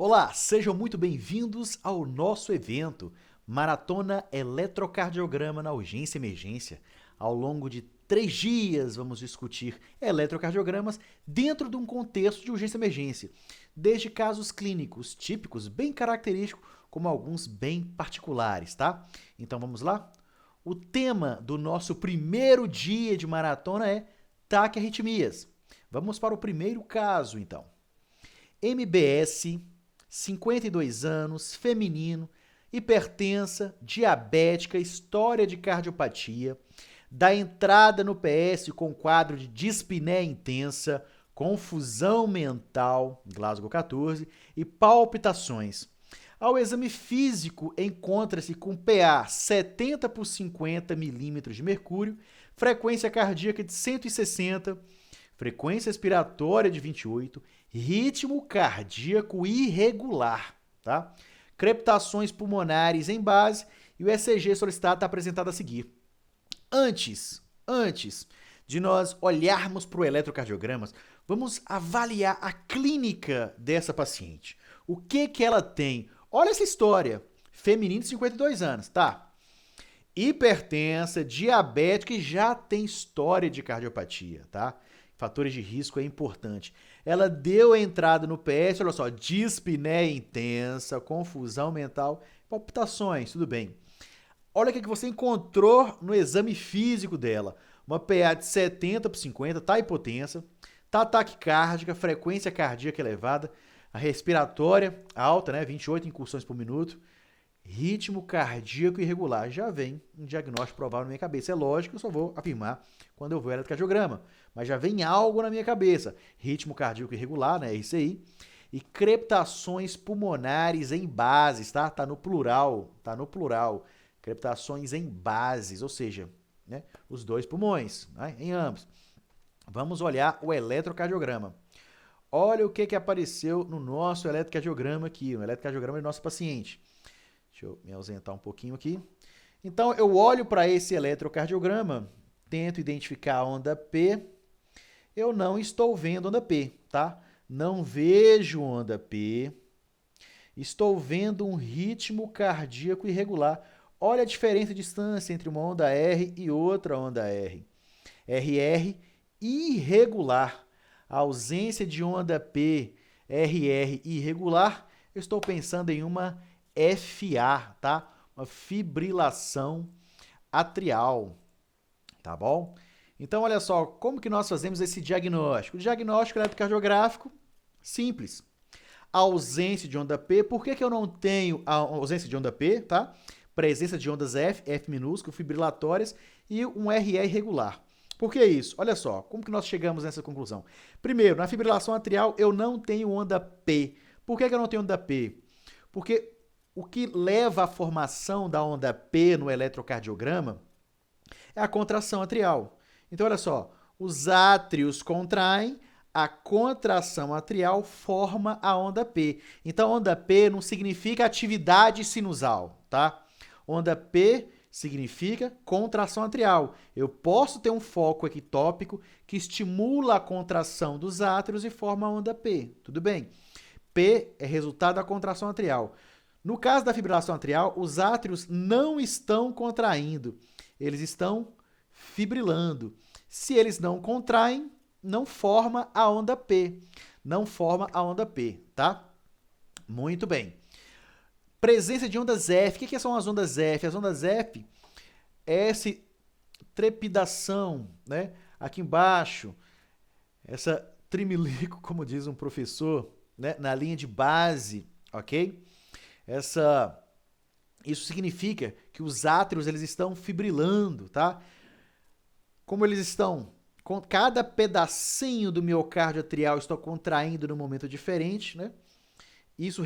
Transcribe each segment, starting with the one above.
Olá, sejam muito bem-vindos ao nosso evento Maratona Eletrocardiograma na Urgência e Emergência. Ao longo de 3 dias vamos discutir eletrocardiogramas dentro de um contexto de urgência e emergência, desde casos clínicos típicos bem característicos, como alguns bem particulares, tá? Então vamos lá? O tema do nosso primeiro dia de maratona é taquiarritmias. Vamos para o primeiro caso, então. MBS, 52 anos, feminino, hipertensa, diabética, história de cardiopatia, da entrada no PS com quadro de dispneia intensa, confusão mental, Glasgow 14, e palpitações. Ao exame físico, encontra-se com PA 70 por 50 milímetros de mercúrio, frequência cardíaca de 160, frequência respiratória de 28, ritmo cardíaco irregular, tá? Crepitações pulmonares em base e o ECG solicitado está apresentado a seguir. Antes de nós olharmos para o eletrocardiograma, vamos avaliar a clínica dessa paciente. O que ela tem? Olha essa história. Feminino de 52 anos, tá? Hipertensa, diabética e já tem história de cardiopatia, tá? Fatores de risco é importante. Ela deu a entrada no PS, olha só, dispneia intensa, confusão mental, palpitações, tudo bem. Olha o que você encontrou no exame físico dela. Uma PA de 70 por 50, tá hipotensa, tá taquicárdica, frequência cardíaca elevada, a respiratória alta, né, 28 incursões por minuto, ritmo cardíaco irregular. Já vem um diagnóstico provável na minha cabeça. É lógico que eu só vou afirmar quando eu ver o eletrocardiograma, mas já vem algo na minha cabeça. Ritmo cardíaco irregular, né, RCI, e crepitações pulmonares em bases, tá? Tá no plural. Crepitações em bases, ou seja, né, os dois pulmões, né, em ambos. Vamos olhar o eletrocardiograma. Olha o que apareceu no nosso eletrocardiograma aqui, no eletrocardiograma do nosso paciente. Deixa eu me ausentar um pouquinho aqui. Então, eu olho para esse eletrocardiograma, tento identificar a onda P, eu não estou vendo onda P, tá? Não vejo onda P, estou vendo um ritmo cardíaco irregular. Olha a diferença de distância entre uma onda R e outra onda R. RR irregular. A ausência de onda P, RR irregular, eu estou pensando em uma FA, tá? Uma fibrilação atrial, tá bom? Então, olha só, como que nós fazemos esse diagnóstico? O diagnóstico eletrocardiográfico, simples. A ausência de onda P, por que eu não tenho a ausência de onda P, tá? Presença de ondas F minúsculo, fibrilatórias e um RE irregular. Por que isso? Olha só, como que nós chegamos nessa conclusão? Primeiro, na fibrilação atrial eu não tenho onda P. Por que eu não tenho onda P? Porque o que leva à formação da onda P no eletrocardiograma é a contração atrial. Então, olha só, os átrios contraem, a contração atrial forma a onda P. Então, onda P não significa atividade sinusal, tá? Onda P significa contração atrial. Eu posso ter um foco ectópico que estimula a contração dos átrios e forma a onda P. Tudo bem? P é resultado da contração atrial. No caso da fibrilação atrial, os átrios não estão contraindo, eles estão fibrilando. Se eles não contraem, não forma a onda P. Não forma a onda P, tá? Muito bem. Presença de ondas F. O que são as ondas F? As ondas F é essa trepidação, né? Aqui embaixo, essa trimilico, como diz um professor, né? Na linha de base, ok? Isso significa que os átrios eles estão fibrilando, tá? Como eles estão, com cada pedacinho do miocárdio atrial está contraindo num momento diferente, né? Isso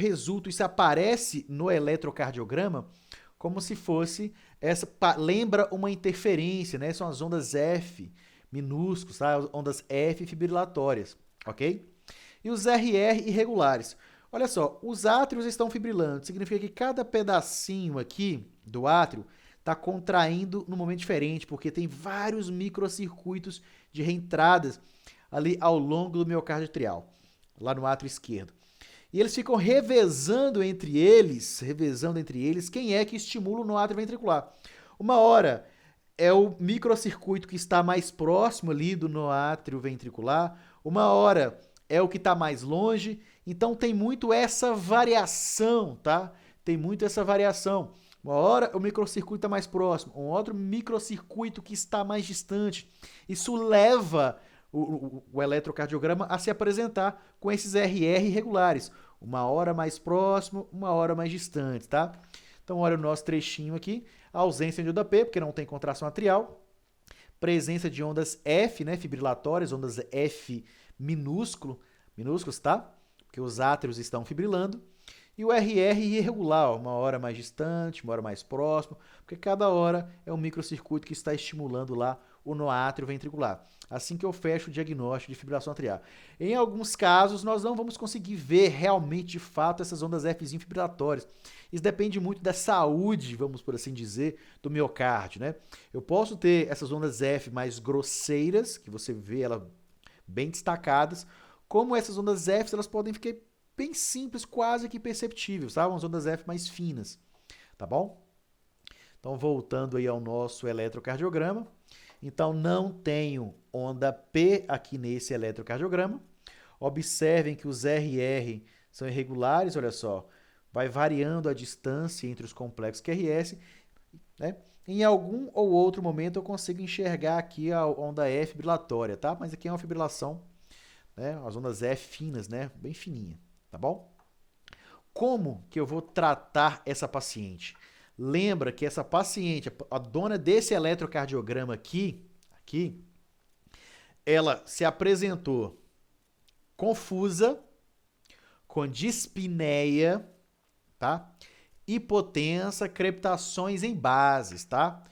aparece no eletrocardiograma como se fosse lembra uma interferência, né? São as ondas F minúsculas, tá? Ondas F fibrilatórias, ok? E os RR irregulares. Olha só, os átrios estão fibrilando, significa que cada pedacinho aqui do átrio está contraindo num momento diferente, porque tem vários microcircuitos de reentradas ali ao longo do miocárdio atrial, lá no átrio esquerdo. e eles ficam revezando entre eles quem é que estimula o nó atrioventricular. Uma hora é o microcircuito que está mais próximo ali do nó atrioventricular, uma hora é o que está mais longe, então tem muito essa variação, tá? Tem muito essa variação. Uma hora o microcircuito está mais próximo, um outro microcircuito que está mais distante. Isso leva o eletrocardiograma a se apresentar com esses RR irregulares. Uma hora mais próximo, uma hora mais distante, tá? Então, olha o nosso trechinho aqui. Ausência de onda P, porque não tem contração atrial. Presença de ondas F, né, fibrilatórias, ondas F minúsculos, tá? Porque os átrios estão fibrilando. E o RR irregular, uma hora mais distante, uma hora mais próximo, porque cada hora é um microcircuito que está estimulando lá o nó atrioventricular. Assim que eu fecho o diagnóstico de fibrilação atrial. Em alguns casos, nós não vamos conseguir ver realmente, de fato, essas ondas F fibrilatórias. Isso depende muito da saúde, vamos por assim dizer, do miocárdio, né? Eu posso ter essas ondas F mais grosseiras, que você vê elas bem destacadas, como essas ondas F, elas podem ficar bem simples, quase que imperceptíveis, tá? Umas ondas F mais finas, tá bom? Então, voltando aí ao nosso eletrocardiograma. Então, não tenho onda P aqui nesse eletrocardiograma. Observem que os RR são irregulares, olha só. Vai variando a distância entre os complexos QRS, né? Em algum ou outro momento eu consigo enxergar aqui a onda F fibrilatória, tá? Mas aqui é uma fibrilação, né? As ondas F finas, né? Bem fininha, tá bom? Como que eu vou tratar essa paciente? Lembra que essa paciente, a dona desse eletrocardiograma aqui, ela se apresentou confusa, com dispneia, tá? Hipotensa, crepitações em bases, tá?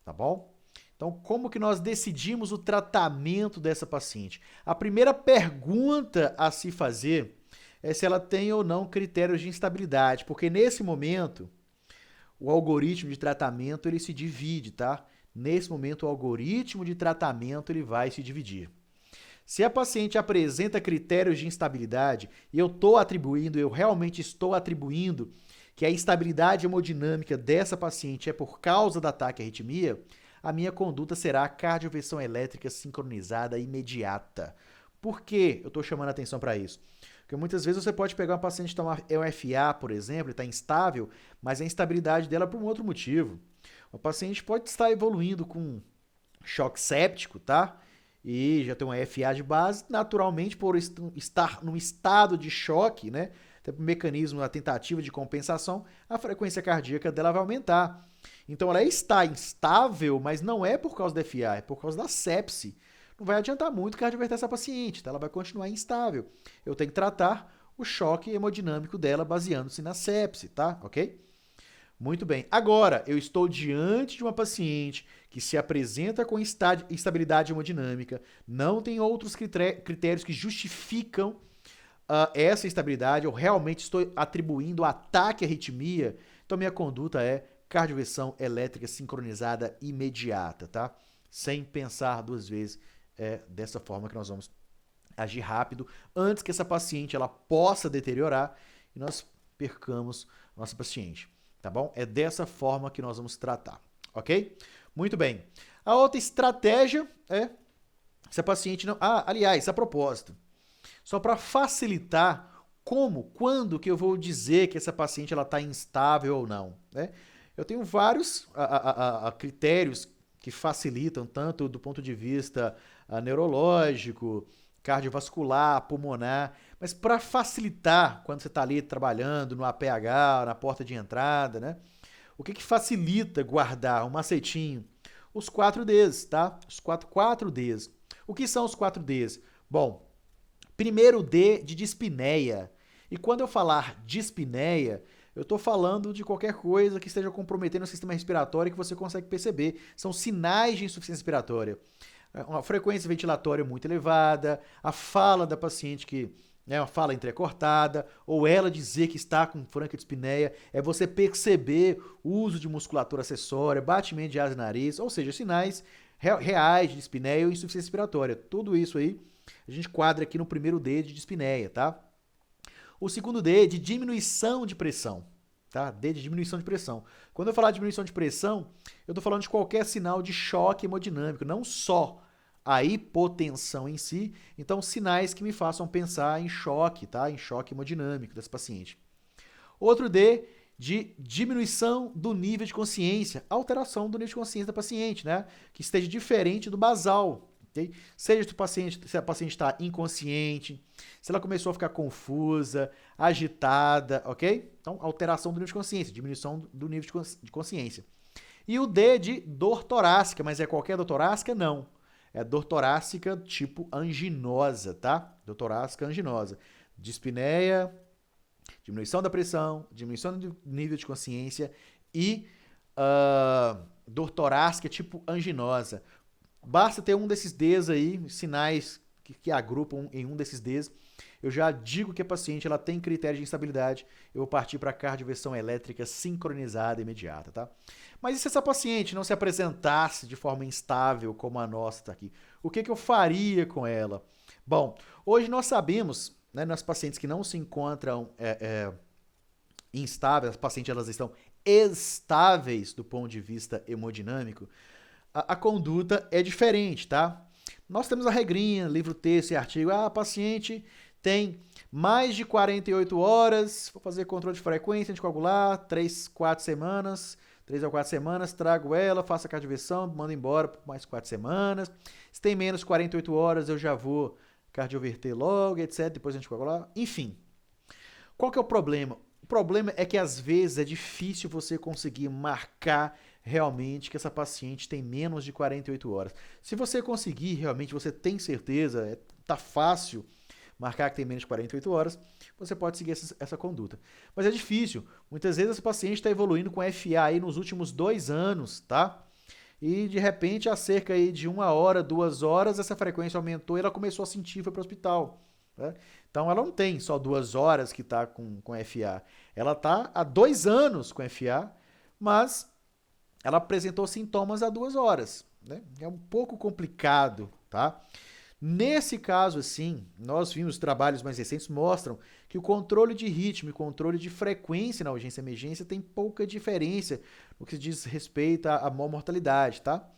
Tá bom? Então, como que nós decidimos o tratamento dessa paciente? A primeira pergunta a se fazer é se ela tem ou não critérios de instabilidade, porque nesse momento o algoritmo de tratamento ele se divide, tá? Nesse momento o algoritmo de tratamento ele vai se dividir. Se a paciente apresenta critérios de instabilidade e eu realmente estou atribuindo que a instabilidade hemodinâmica dessa paciente é por causa da taquiarritmia, a minha conduta será cardioversão elétrica sincronizada imediata. Por que eu estou chamando a atenção para isso? Porque muitas vezes você pode pegar uma paciente que toma EFA, por exemplo, e está instável, mas a instabilidade dela é por um outro motivo. O paciente pode estar evoluindo com choque séptico, tá? E já tem uma EFA de base, naturalmente, por estar num estado de choque, né? Até por mecanismo, a tentativa de compensação, a frequência cardíaca dela vai aumentar. Então ela está instável, mas não é por causa da FA, é por causa da sepse. Não vai adiantar muito cardioverter essa paciente, tá? Ela vai continuar instável. Eu tenho que tratar o choque hemodinâmico dela baseando-se na sepse, tá? Ok? Muito bem. Agora, eu estou diante de uma paciente que se apresenta com instabilidade hemodinâmica, não tem outros critérios que justificam essa instabilidade, eu realmente estou atribuindo ataque à arritmia, então minha conduta é cardioversão elétrica sincronizada imediata, tá? Sem pensar duas vezes, dessa forma que nós vamos agir rápido, antes que essa paciente ela possa deteriorar e nós percamos nossa paciente, tá bom? É dessa forma que nós vamos tratar, ok? Muito bem. A outra estratégia é, se a paciente não... aliás, a propósito, só para facilitar quando que eu vou dizer que essa paciente está instável ou não, né? Eu tenho vários critérios que facilitam, tanto do ponto de vista neurológico, cardiovascular, pulmonar, mas para facilitar, quando você está ali trabalhando no APH, na porta de entrada, né? O que facilita guardar um macetinho? Os 4Ds, tá? Os 4Ds. O que são os 4Ds? Bom, primeiro D de dispneia. E quando eu falar dispneia, eu estou falando de qualquer coisa que esteja comprometendo o sistema respiratório que você consegue perceber. São sinais de insuficiência respiratória. Uma frequência ventilatória muito elevada, a fala da paciente que é uma fala entrecortada, ou ela dizer que está com franquidispneia, é você perceber o uso de musculatura acessória, batimento de asa e nariz, ou seja, sinais reais de dispneia ou insuficiência respiratória. Tudo isso aí a gente quadra aqui no primeiro D de dispneia, tá? O segundo D de diminuição de pressão, tá? D de diminuição de pressão. Quando eu falar de diminuição de pressão, eu estou falando de qualquer sinal de choque hemodinâmico, não só a hipotensão em si, então sinais que me façam pensar em choque, tá? Em choque hemodinâmico desse paciente. Outro D de diminuição do nível de consciência, alteração do nível de consciência da paciente, né? Que esteja diferente do basal, ok? Seja se a paciente está inconsciente, se ela começou a ficar confusa, agitada, ok? Então, alteração do nível de consciência, diminuição do nível de consciência. E o D de dor torácica, mas é qualquer dor torácica? Não. É dor torácica tipo anginosa, tá? Dor torácica anginosa. Dispneia, diminuição da pressão, diminuição do nível de consciência e dor torácica tipo anginosa. Basta ter um desses Ds aí, sinais que agrupam em um desses Ds. Eu já digo que a paciente ela tem critério de instabilidade, eu vou partir para a cardioversão elétrica sincronizada imediata, tá? Mas e se essa paciente não se apresentasse de forma instável como a nossa está aqui? O que eu faria com ela? Bom, hoje nós sabemos, né, nas pacientes que não se encontram instáveis, as pacientes elas estão estáveis do ponto de vista hemodinâmico, a conduta é diferente, tá? Nós temos a regrinha, livro, texto e artigo. A paciente tem mais de 48 horas, vou fazer controle de frequência anticoagular, 3 a 4 semanas, trago ela, faço a cardioversão, mando embora por mais 4 semanas. Se tem menos de 48 horas, eu já vou cardioverter logo, etc, depois anticoagular. Enfim, qual que é o problema? O problema é que às vezes é difícil você conseguir marcar realmente que essa paciente tem menos de 48 horas. Se você conseguir, realmente, você tem certeza, tá fácil marcar que tem menos de 48 horas, você pode seguir essa conduta. Mas é difícil. Muitas vezes esse paciente está evoluindo com FA aí nos últimos 2 anos, tá? E de repente, há cerca aí de 1 hora, 2 horas, essa frequência aumentou e ela começou a sentir e foi para o hospital. Né? Então ela não tem só 2 horas que está com FA. Ela está há 2 anos com FA, mas ela apresentou sintomas há 2 horas. Né? É um pouco complicado, tá? Nesse caso, assim, nós vimos trabalhos mais recentes mostram que o controle de ritmo e controle de frequência na urgência e emergência tem pouca diferença no que diz respeito à maior mortalidade, tá?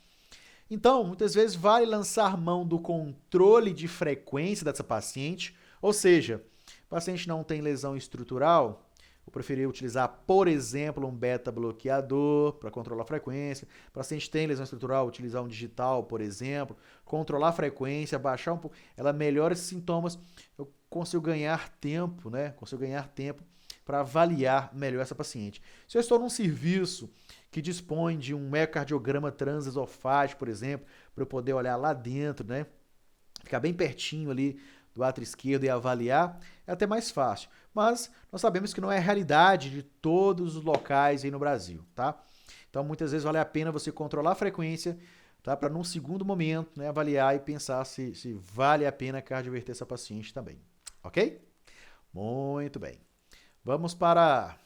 Então, muitas vezes vale lançar mão do controle de frequência dessa paciente, ou seja, o paciente não tem lesão estrutural, eu preferi utilizar, por exemplo, um beta-bloqueador para controlar a frequência. O paciente tem lesão estrutural, utilizar um digital, por exemplo, controlar a frequência, baixar um pouco, ela melhora esses sintomas, eu consigo ganhar tempo, né? Consigo ganhar tempo para avaliar melhor essa paciente. Se eu estou num serviço que dispõe de um ecocardiograma transesofágico, por exemplo, para eu poder olhar lá dentro, né? Ficar bem pertinho ali do átrio esquerdo e avaliar, é até mais fácil. Mas nós sabemos que não é a realidade de todos os locais aí no Brasil, tá? Então, muitas vezes vale a pena você controlar a frequência, tá? Para num segundo momento, né, avaliar e pensar se vale a pena cardioverter essa paciente também, ok? Muito bem. Vamos para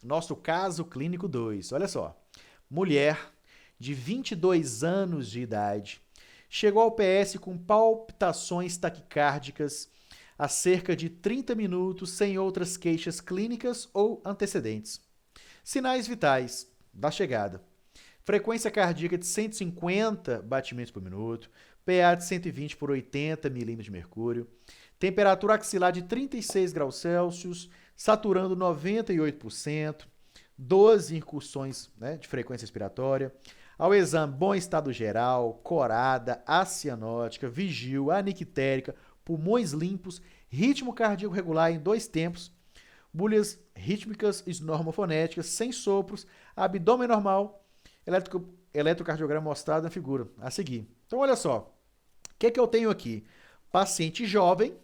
nosso caso clínico 2. Olha só. Mulher de 22 anos de idade, chegou ao PS com palpitações taquicárdicas há cerca de 30 minutos sem outras queixas clínicas ou antecedentes. Sinais vitais da chegada. Frequência cardíaca de 150 batimentos por minuto, PA de 120 por 80 milímetros de mercúrio, temperatura axilar de 36 graus Celsius, saturando 98%, 12 incursões, né, de frequência respiratória. Ao exame, bom estado geral, corada, acianótica, vigil, anictérica, pulmões limpos, ritmo cardíaco regular em 2 tempos, bulhas rítmicas e normofonéticas, sem sopros, abdômen normal, eletrocardiograma mostrado na figura a seguir. Então, olha só, o que eu tenho aqui? Paciente jovem,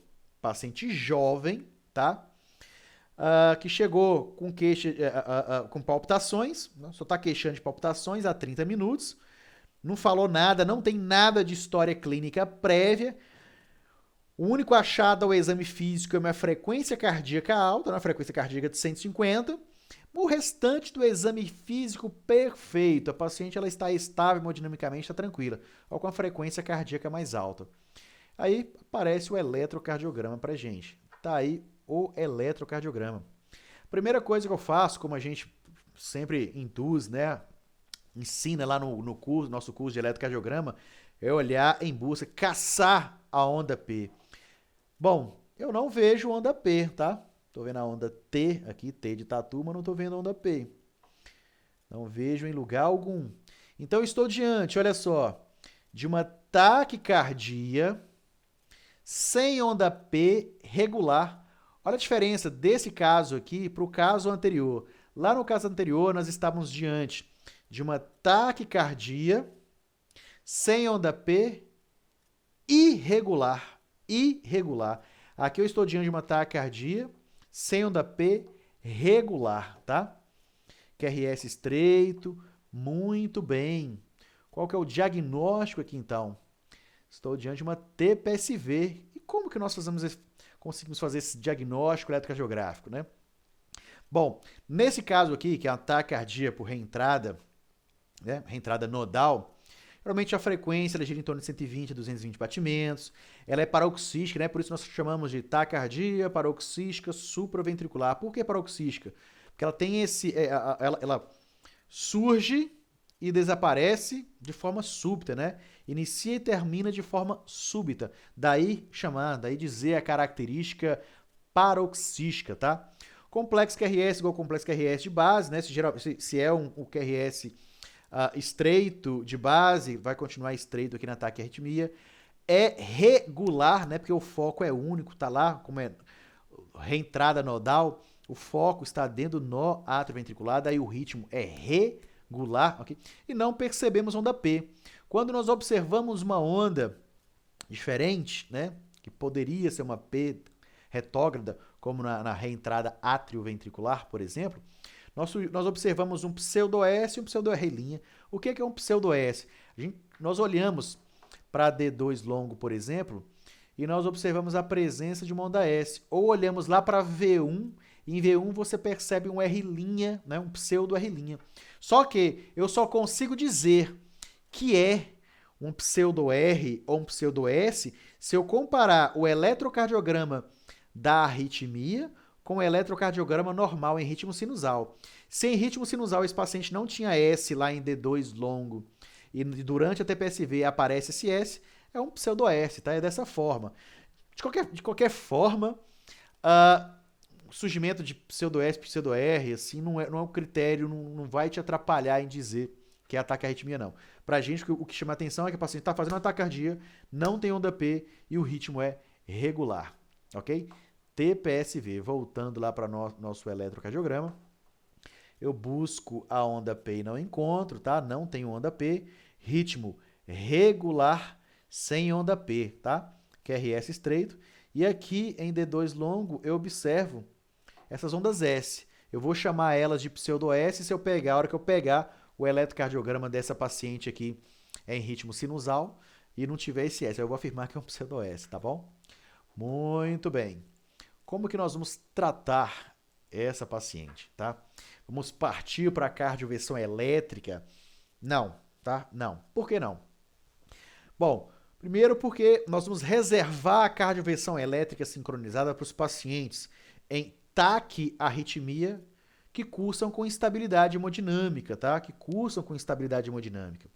tá? Que chegou com queixa, com palpitações, né? Só está queixando de palpitações há 30 minutos, não falou nada, não tem nada de história clínica prévia. O único achado ao exame físico é uma frequência cardíaca alta, uma frequência cardíaca de 150. O restante do exame físico perfeito, a paciente ela está estável hemodinamicamente, está tranquila, ou com a frequência cardíaca mais alta. Aí aparece o eletrocardiograma para gente. Tá aí o eletrocardiograma. Primeira coisa que eu faço, como a gente sempre induz, né, ensina lá no curso, nosso curso de eletrocardiograma, é olhar em busca, caçar a onda P. Bom, eu não vejo onda P, tá? Tô vendo a onda T aqui, T de tatu, mas não tô vendo a onda P. Não vejo em lugar algum. Então, eu estou diante, olha só, de uma taquicardia sem onda P regular. Olha a diferença desse caso aqui para o caso anterior. Lá no caso anterior, nós estávamos diante de uma taquicardia sem onda P irregular. Irregular. Aqui eu estou diante de uma taquicardia sem onda P regular, tá? QRS estreito, muito bem. Qual que é o diagnóstico aqui, então? Estou diante de uma TPSV. E como que nós conseguimos fazer esse diagnóstico eletrocardiográfico, né? Bom, nesse caso aqui, que é uma taquicardia por reentrada, né, reentrada nodal, geralmente a frequência ela gira em torno de 120 a 220 batimentos. Ela é paroxística, né? Por isso nós chamamos de taquicardia paroxística supraventricular. Por que paroxística? Porque ela tem ela surge e desaparece de forma súbita, né? Inicia e termina de forma súbita. Daí dizer a característica paroxística, tá? Complexo QRS igual ao complexo QRS de base, né? Se é o QRS estreito de base, vai continuar estreito aqui na taquiarritmia. É regular, né? Porque o foco é único, tá lá, como é reentrada nodal, o foco está dentro do nó atrioventricular, daí o ritmo é regular, ok? E não percebemos onda P. Quando nós observamos uma onda diferente, né? Que poderia ser uma P retrógrada, como na reentrada atrioventricular, por exemplo, nós observamos um pseudo-S e um pseudo-R'. O que é um pseudo-S? Nós olhamos para D2 longo, por exemplo, e nós observamos a presença de uma onda S. Ou olhamos lá para V1, e em V1 você percebe um R', né, um pseudo-R'. Só que eu só consigo dizer que é um pseudo-R ou um pseudo-S se eu comparar o eletrocardiograma da arritmia com o eletrocardiograma normal em ritmo sinusal. Se em ritmo sinusal esse paciente não tinha S lá em D2 longo e durante a TPSV aparece esse S, é um pseudo-S, tá? É dessa forma. De qualquer forma, o surgimento de pseudo-S, pseudo-R, assim, não é um critério, não vai te atrapalhar em dizer que é ataque à arritmia, não. Pra gente, o que chama atenção é que o paciente está fazendo uma taquicardia, não tem onda P e o ritmo é regular, ok? TPSV, voltando lá para nosso eletrocardiograma, eu busco a onda P e não encontro, tá? Não tenho onda P, ritmo regular sem onda P, tá? QRS estreito. E aqui em D2 longo eu observo essas ondas S. Eu vou chamar elas de pseudo-S se eu pegar, a hora que eu pegar o eletrocardiograma dessa paciente aqui em ritmo sinusal e não tiver esse S, eu vou afirmar que é um pseudo-S, tá bom? Muito bem. Como que nós vamos tratar essa paciente, tá? Vamos partir para a cardioversão elétrica? Não, tá? Não. Por que não? Bom, primeiro porque nós vamos reservar a cardioversão elétrica sincronizada para os pacientes em taquiarritmia que cursam com instabilidade hemodinâmica, tá? Que cursam com instabilidade hemodinâmica.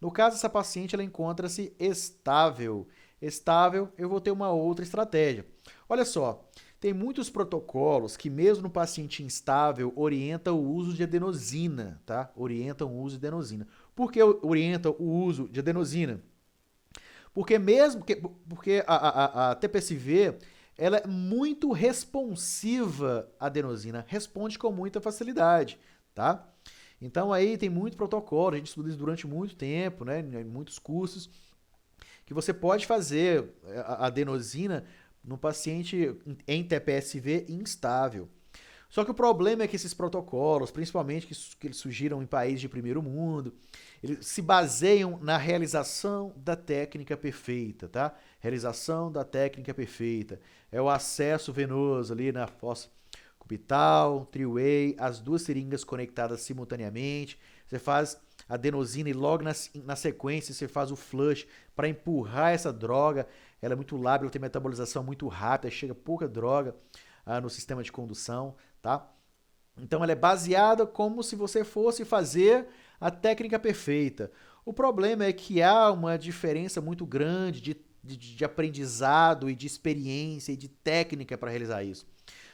No caso, essa paciente ela encontra-se estável. Estável, eu vou ter uma outra estratégia. Olha só, tem muitos protocolos que, mesmo no paciente instável, orientam o uso de adenosina, tá? Orientam o uso de adenosina. Por que orientam o uso de adenosina? Porque a TPSV ela é muito responsiva à adenosina, responde com muita facilidade, tá? Então aí tem muito protocolo, a gente estuda isso durante muito tempo, né, em muitos cursos, que você pode fazer a adenosina no paciente em TPSV instável. Só que o problema é que esses protocolos, principalmente que eles surgiram em países de primeiro mundo, eles se baseiam na realização da técnica perfeita, tá? Realização da técnica perfeita. É o acesso venoso ali na fossa cubital, three-way, as duas seringas conectadas simultaneamente. Você faz a adenosina e logo na sequência você faz o flush para empurrar essa droga. Ela é muito lábil, ela tem metabolização muito rápida, chega pouca droga no sistema de condução, tá? Então ela é baseada como se você fosse fazer a técnica perfeita. O problema é que há uma diferença muito grande de aprendizado e de experiência e de técnica para realizar isso.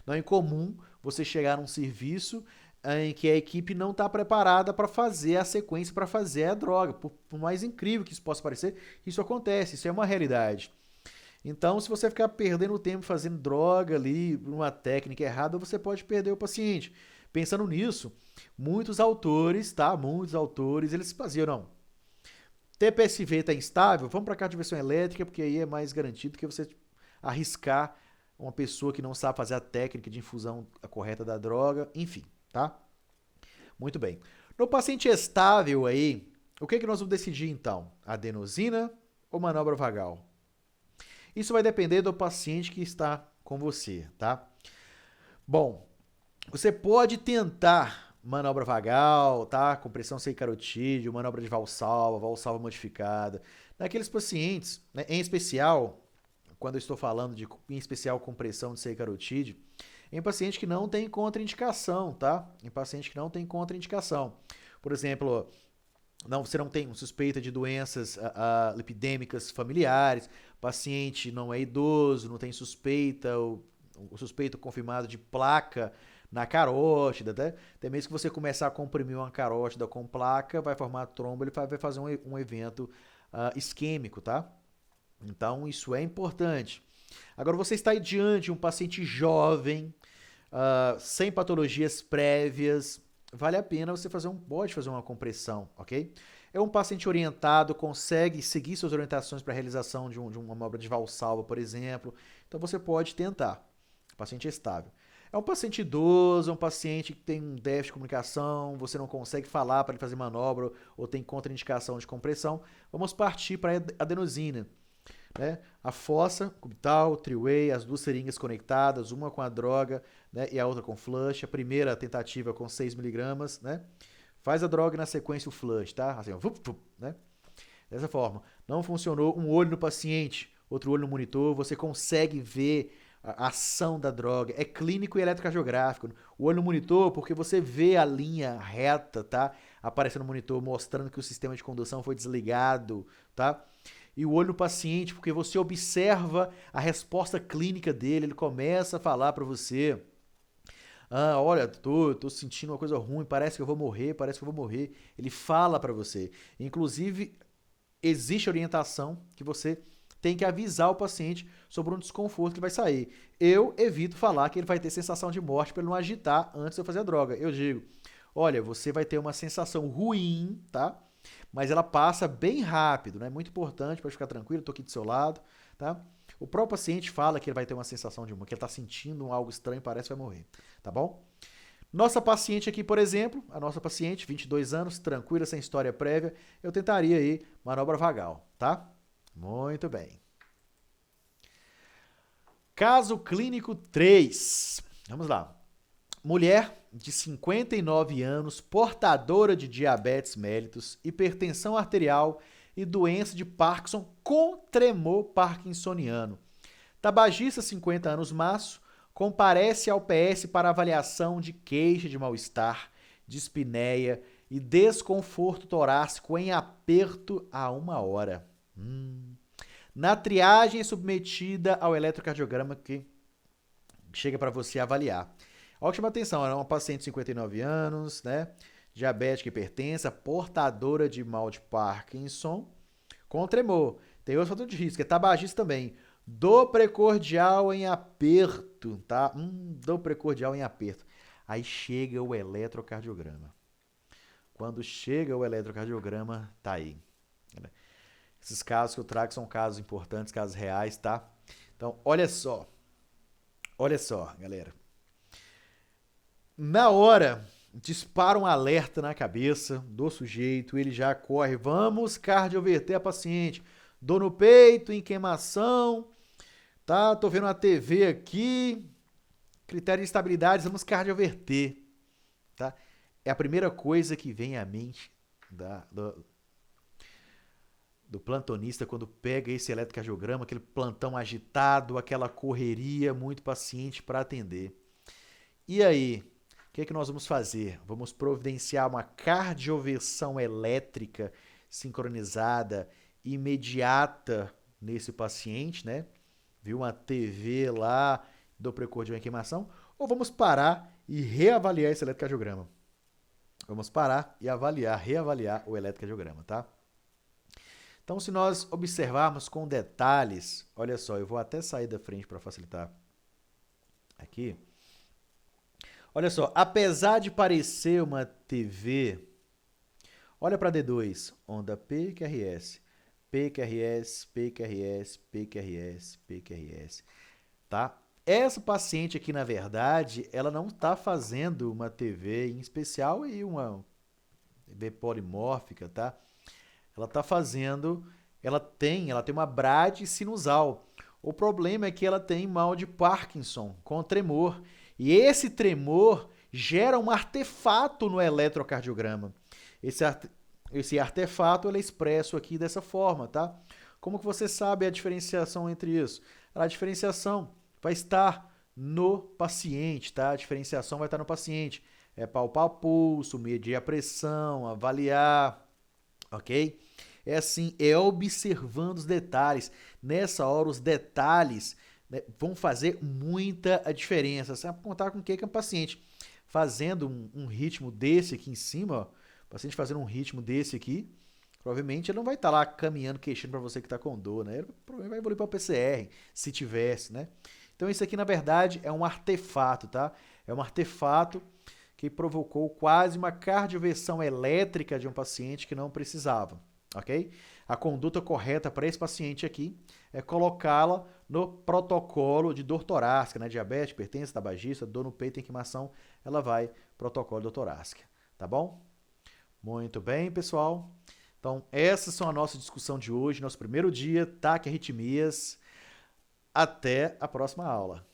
Não é incomum você chegar num serviço em que a equipe não está preparada para fazer a sequência, para fazer a droga. Por mais incrível que isso possa parecer, isso acontece, isso é uma realidade. Então, se você ficar perdendo tempo fazendo droga ali, uma técnica errada, você pode perder o paciente. Pensando nisso, muitos autores, tá? Muitos autores, eles faziam, não. TPSV está instável, vamos para a cardioversão elétrica, porque aí é mais garantido que você arriscar uma pessoa que não sabe fazer a técnica de infusão correta da droga, enfim, tá? Muito bem. No paciente estável aí, o que nós vamos decidir então? Adenosina ou manobra vagal? Isso vai depender do paciente que está com você, tá? Bom, você pode tentar manobra vagal, tá? Compressão sem carotídeo, manobra de valsalva modificada. Naqueles pacientes, né, em especial, quando eu estou falando de, em especial, compressão de seio carotídeo, em paciente que não tem contraindicação, tá? Em paciente que não tem contraindicação. Por exemplo, você não tem suspeita de doenças lipidêmicas familiares, paciente não é idoso, não tem suspeita, o suspeito confirmado de placa na carótida, até mesmo que você começar a comprimir uma carótida com placa, vai formar trombo, ele vai fazer um evento isquêmico, tá? Então, isso é importante. Agora, você está aí diante de um paciente jovem, sem patologias prévias, vale a pena você pode fazer uma compressão, ok? É um paciente orientado, consegue seguir suas orientações para a realização de uma manobra de valsalva, por exemplo. Então, você pode tentar. Paciente estável. É um paciente idoso, é um paciente que tem um déficit de comunicação, você não consegue falar para ele fazer manobra ou tem contraindicação de compressão. Vamos partir para a adenosina. Né? A fossa cubital, three-way, as duas seringas conectadas, uma com a droga, né, e a outra com flush. A primeira tentativa com 6 miligramas, né? Faz a droga e na sequência o flush, tá? Assim, ó, né? Dessa forma. Não funcionou, um olho no paciente, outro olho no monitor, você consegue ver a ação da droga. É clínico e eletrocardiográfico. O olho no monitor, porque você vê a linha reta, tá? Aparecendo no monitor, mostrando que o sistema de condução foi desligado, tá? E o olho no paciente, porque você observa a resposta clínica dele, ele começa a falar para você: olha, tô sentindo uma coisa ruim, parece que eu vou morrer, parece que eu vou morrer. Ele fala para você. Inclusive, existe orientação que você tem que avisar o paciente sobre um desconforto que vai sair. Eu evito falar que ele vai ter sensação de morte para ele não agitar antes de eu fazer a droga. Eu digo: olha, você vai ter uma sensação ruim, tá? Mas ela passa bem rápido, né? Muito importante, pode ficar tranquilo, tô aqui do seu lado, tá? O próprio paciente fala que ele vai ter uma sensação de que ele tá sentindo algo estranho, parece que vai morrer, tá bom? Nossa paciente aqui, por exemplo, a nossa paciente, 22 anos, tranquila, sem história prévia, eu tentaria aí manobra vagal, tá? Muito bem. Caso clínico 3. Vamos lá. Mulher de 59 anos, portadora de diabetes mellitus, hipertensão arterial e doença de Parkinson com tremor parkinsoniano. Tabagista, 50 anos, maço, comparece ao PS para avaliação de queixa de mal-estar, dispneia e desconforto torácico em aperto há 1 hora. Na triagem submetida ao eletrocardiograma que chega para você avaliar. Olha que chama atenção, ela é uma paciente de 59 anos, né? Diabética, hipertensa, portadora de mal de Parkinson, com tremor. Tem outro fator de risco, é tabagista também. Dor precordial em aperto, tá? Dor precordial em aperto. Aí chega o eletrocardiograma. Quando chega o eletrocardiograma, tá aí. Esses casos que eu trago são casos importantes, casos reais, tá? Então, olha só. Olha só, galera. Na hora, dispara um alerta na cabeça do sujeito, ele já corre, vamos cardioverter a paciente. Dor no peito, inquemação, tá? Tô vendo uma TV aqui, critério de estabilidade, vamos cardioverter, tá? É a primeira coisa que vem à mente do plantonista quando pega esse eletrocardiograma, aquele plantão agitado, aquela correria, muito paciente para atender. E aí, o que é que nós vamos fazer? Vamos providenciar uma cardioversão elétrica sincronizada, imediata nesse paciente, né? Viu uma TV lá, Doppler de uma queimação? Ou vamos parar e reavaliar esse eletrocardiograma? Vamos parar e reavaliar o eletrocardiograma, tá? Então, se nós observarmos com detalhes, olha só, eu vou até sair da frente para facilitar aqui. Olha só, apesar de parecer uma TV, olha para D2, onda PQRS, PQRS, PQRS, PQRS, PQRS, tá? Essa paciente aqui, na verdade, ela não está fazendo uma TV em especial e uma TV polimórfica, tá? Ela está fazendo, ela tem uma brade sinusal. O problema é que ela tem mal de Parkinson, com tremor. E esse tremor gera um artefato no eletrocardiograma. Esse artefato ele é expresso aqui dessa forma, tá? Como que você sabe a diferenciação entre isso? A diferenciação vai estar no paciente, tá? A diferenciação vai estar no paciente. É palpar pulso, medir a pressão, avaliar, ok? É assim, é observando os detalhes. Nessa hora, os detalhes, né, vão fazer muita diferença. Você vai contar com o que é um paciente fazendo um ritmo desse aqui em cima, ó, o paciente fazendo um ritmo desse aqui, provavelmente ele não vai estar lá caminhando, queixando para você que está com dor, né? Ele provavelmente vai evoluir para o PCR, se tivesse, né? Então isso aqui, na verdade, é um artefato, tá? É um artefato que provocou quase uma cardioversão elétrica de um paciente que não precisava, ok? A conduta correta para esse paciente aqui é colocá-la no protocolo de dor torácica, né? Diabetes, hipertensão, tabagista, dor no peito, queimação, ela vai protocolo de dor torácica, tá bom? Muito bem, pessoal. Então, essas são a nossa discussão de hoje, nosso primeiro dia, TAC Arritmias. Até a próxima aula.